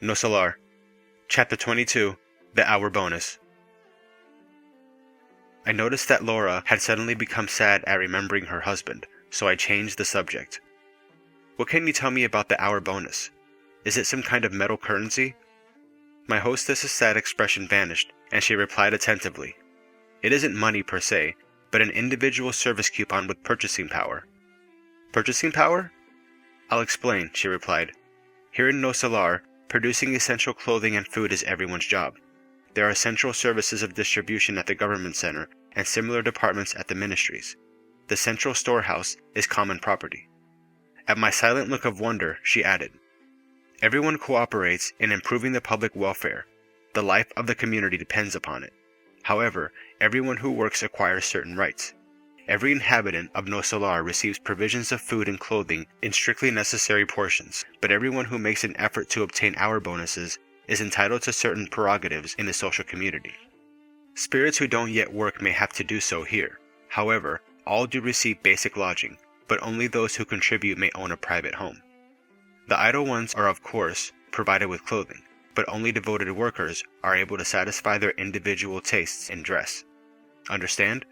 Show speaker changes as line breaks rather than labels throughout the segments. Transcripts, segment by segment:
Nosso Lar, Chapter 22, The Hour Bonus. I noticed that Laura had suddenly become sad at remembering her husband, so I changed the subject. What can you tell me about the hour bonus? Is it some kind of metal currency? My hostess's sad expression vanished, and she replied attentively. It isn't money per se, but an individual service coupon with purchasing power. Purchasing power? I'll explain, she replied. Here in Nosso Lar, producing essential clothing and food is everyone's job. There are central services of distribution at the government center and similar departments at the ministries. The central storehouse is common property. At my silent look of wonder, she added, Everyone cooperates in improving the public welfare. The life of the community depends upon it. However, everyone who works acquires certain rights. Every inhabitant of Nosso Lar receives provisions of food and clothing in strictly necessary portions, but everyone who makes an effort to obtain hour bonuses is entitled to certain prerogatives in the social community. Spirits who don't yet work may have to do so here. However, all do receive basic lodging, but only those who contribute may own a private home. The idle ones are, of course, provided with clothing, but only devoted workers are able to satisfy their individual tastes in dress. Understand?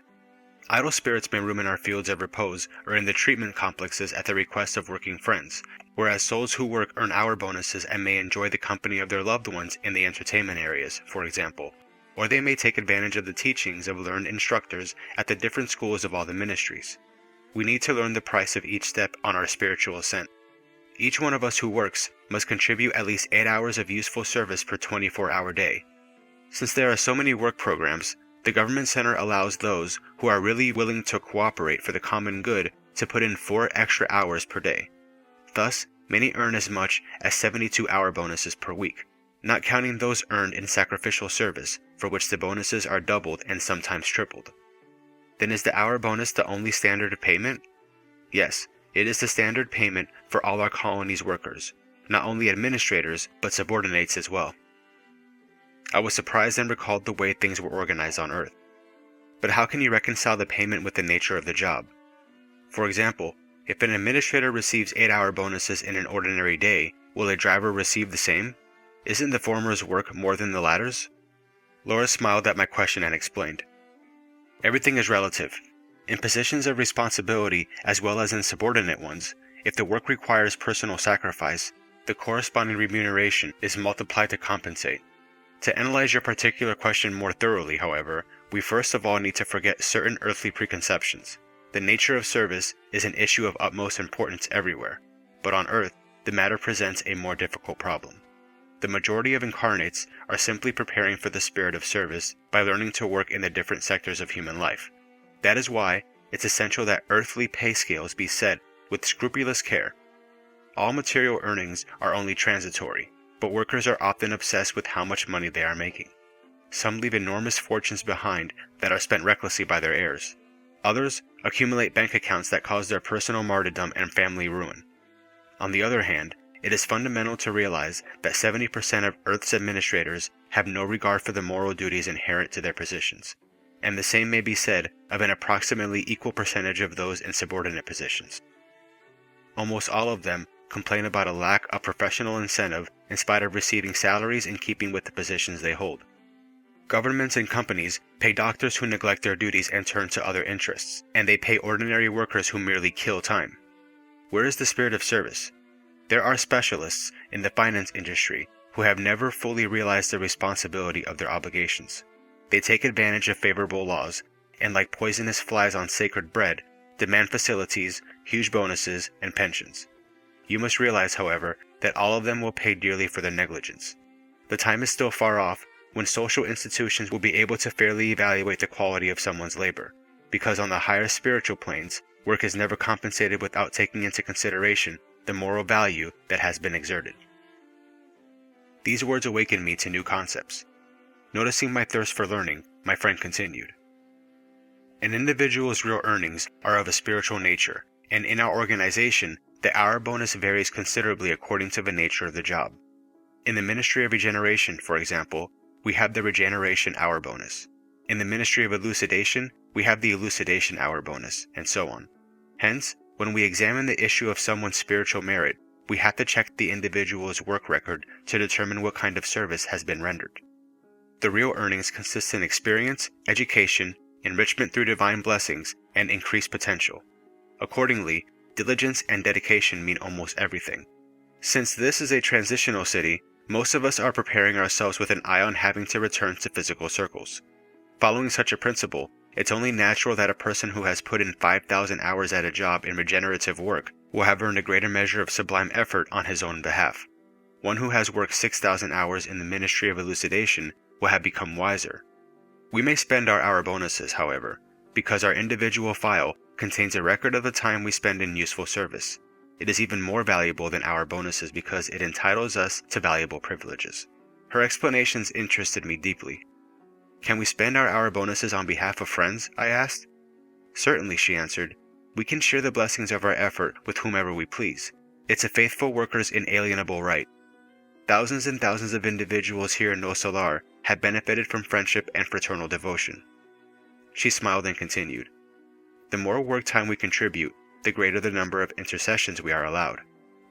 Idle spirits may room in our fields of repose or in the treatment complexes at the request of working friends, whereas souls who work earn hour bonuses and may enjoy the company of their loved ones in the entertainment areas, for example, or they may take advantage of the teachings of learned instructors at the different schools of all the ministries. We need to learn the price of each step on our spiritual ascent. Each one of us who works must contribute at least 8 hours of useful service per 24-hour day. Since there are so many work programs, the government center allows those who are really willing to cooperate for the common good to put in 4 extra hours per day. Thus, many earn as much as 72 hour bonuses per week, not counting those earned in sacrificial service, for which the bonuses are doubled and sometimes tripled. Then is the hour bonus the only standard of payment? Yes, it is the standard payment for all our colony's workers, not only administrators, but subordinates as well. I was surprised and recalled the way things were organized on Earth. But how can you reconcile the payment with the nature of the job? For example, if an administrator receives 8-hour bonuses in an ordinary day, will a driver receive the same? Isn't the former's work more than the latter's? Laura smiled at my question and explained. Everything is relative. In positions of responsibility as well as in subordinate ones, if the work requires personal sacrifice, the corresponding remuneration is multiplied to compensate. To analyze your particular question more thoroughly, however, we first of all need to forget certain earthly preconceptions. The nature of service is an issue of utmost importance everywhere, but on Earth, the matter presents a more difficult problem. The majority of incarnates are simply preparing for the spirit of service by learning to work in the different sectors of human life. That is why it's essential that earthly pay scales be set with scrupulous care. All material earnings are only transitory, but workers are often obsessed with how much money they are making. Some leave enormous fortunes behind that are spent recklessly by their heirs. Others accumulate bank accounts that cause their personal martyrdom and family ruin. On the other hand, it is fundamental to realize that 70% of Earth's administrators have no regard for the moral duties inherent to their positions, and the same may be said of an approximately equal percentage of those in subordinate positions. Almost all of them complain about a lack of professional incentive in spite of receiving salaries in keeping with the positions they hold. Governments and companies pay doctors who neglect their duties and turn to other interests, and they pay ordinary workers who merely kill time. Where is the spirit of service? There are specialists in the finance industry who have never fully realized the responsibility of their obligations. They take advantage of favorable laws, and like poisonous flies on sacred bread, demand facilities, huge bonuses, and pensions. You must realize, however, that all of them will pay dearly for their negligence. The time is still far off when social institutions will be able to fairly evaluate the quality of someone's labor, because on the higher spiritual planes, work is never compensated without taking into consideration the moral value that has been exerted. These words awakened me to new concepts. Noticing my thirst for learning, my friend continued. An individual's real earnings are of a spiritual nature, and in our organization, the hour bonus varies considerably according to the nature of the job. In the Ministry of Regeneration, for example, we have the Regeneration Hour Bonus. In the Ministry of Elucidation, we have the Elucidation Hour Bonus, and so on. Hence, when we examine the issue of someone's spiritual merit, we have to check the individual's work record to determine what kind of service has been rendered. The real earnings consist in experience, education, enrichment through divine blessings, and increased potential. Accordingly, diligence and dedication mean almost everything. Since this is a transitional city, most of us are preparing ourselves with an eye on having to return to physical circles. Following such a principle, it's only natural that a person who has put in 5,000 hours at a job in regenerative work will have earned a greater measure of sublime effort on his own behalf. One who has worked 6,000 hours in the ministry of elucidation will have become wiser. We may spend our hour bonuses, however, because our individual file contains a record of the time we spend in useful service. It is even more valuable than hour bonuses because it entitles us to valuable privileges. Her explanations interested me deeply. Can we spend our hour bonuses on behalf of friends? I asked. Certainly, she answered. We can share the blessings of our effort with whomever we please. It's a faithful worker's inalienable right. Thousands and thousands of individuals here in Nosso Lar have benefited from friendship and fraternal devotion. She smiled and continued. The more work time we contribute, the greater the number of intercessions we are allowed.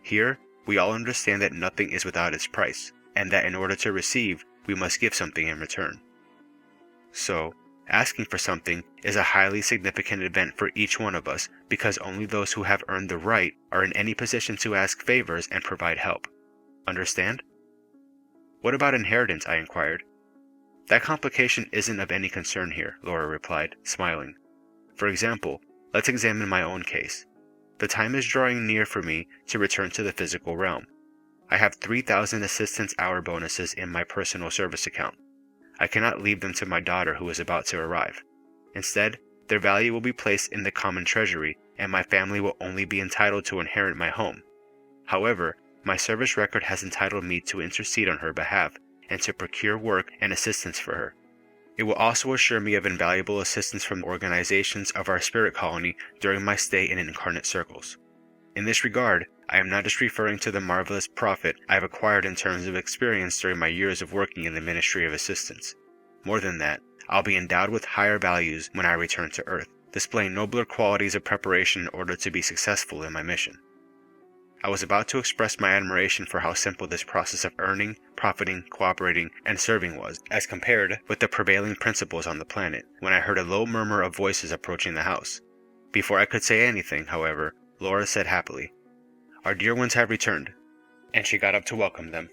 Here, we all understand that nothing is without its price, and that in order to receive, we must give something in return. So, asking for something is a highly significant event for each one of us because only those who have earned the right are in any position to ask favors and provide help. Understand? What about inheritance? I inquired. That complication isn't of any concern here, Laura replied, smiling. For example, let's examine my own case. The time is drawing near for me to return to the physical realm. I have 3,000 assistance hour bonuses in my personal service account. I cannot leave them to my daughter who is about to arrive. Instead, their value will be placed in the common treasury, and my family will only be entitled to inherit my home. However, my service record has entitled me to intercede on her behalf and to procure work and assistance for her. It will also assure me of invaluable assistance from the organizations of our spirit colony during my stay in incarnate circles. In this regard, I am not just referring to the marvelous profit I have acquired in terms of experience during my years of working in the Ministry of Assistance. More than that, I'll be endowed with higher values when I return to Earth, displaying nobler qualities of preparation in order to be successful in my mission. I was about to express my admiration for how simple this process of earning, profiting, cooperating, and serving was, as compared with the prevailing principles on the planet, when I heard a low murmur of voices approaching the house. Before I could say anything, however, Laura said happily, "Our dear ones have returned," and she got up to welcome them.